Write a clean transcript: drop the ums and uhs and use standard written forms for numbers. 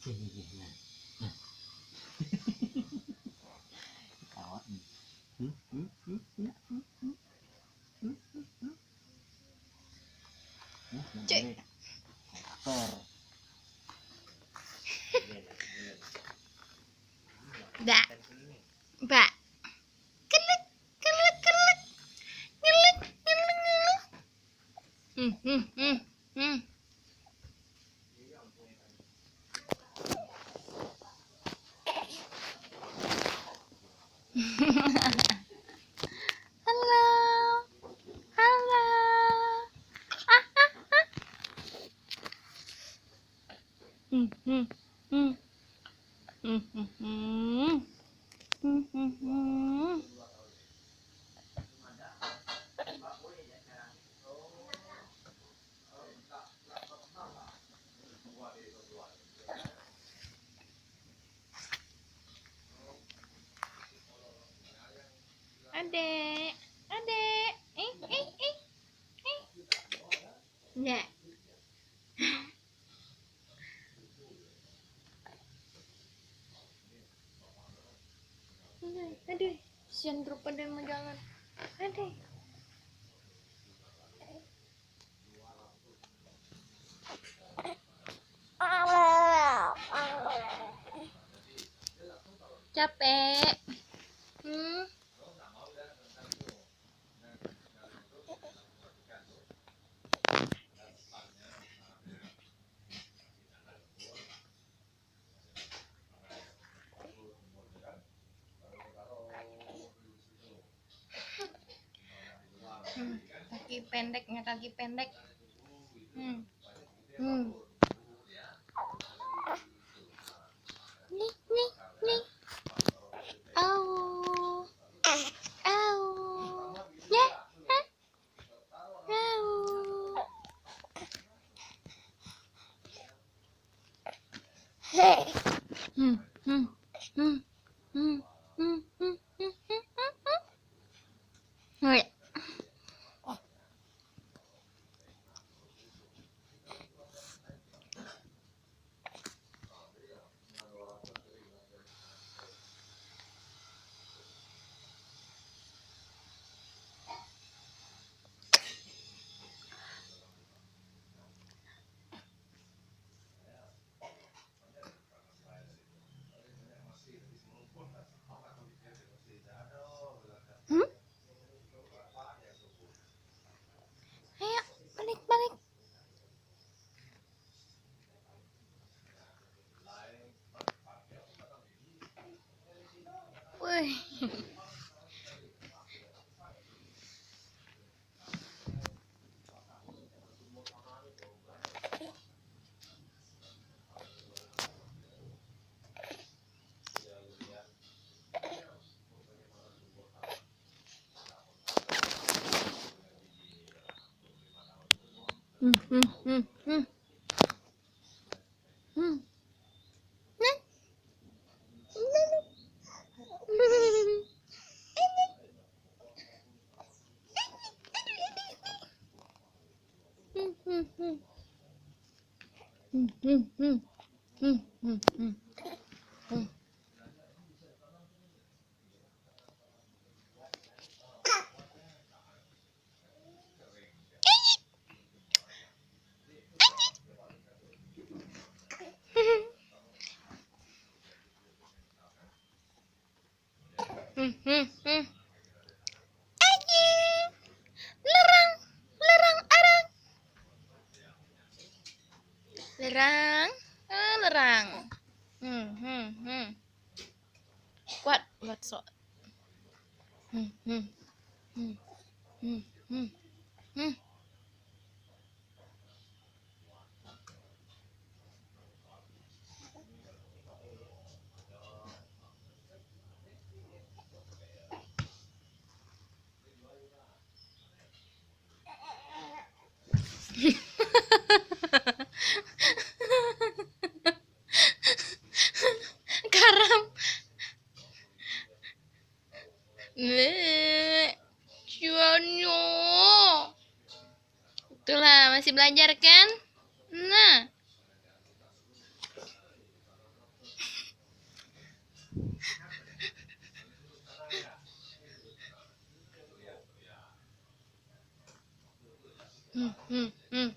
Sini, nah. Ketawa nih. Cek. Dak. Mbak. Kelek, kelek, kelek. Kelek, kelek, kelek. Halo. Halo. Ah, ah, ah. Adek, adek, Nggak. Aduh, sian truk pada mau jalan. Aduh. Capek. Kaki pendeknya, kaki pendek. Nih, nih, nih. Au. Au. Ya. Au. Wait. Ayo, balik, balik. Wih. Lerang, lerang, arang. Lerang, lerang. Kuat, kuat sok. Karam. Cuanyo. Itulah masih belajar kan? Nah. Hmm, hmm, hmm.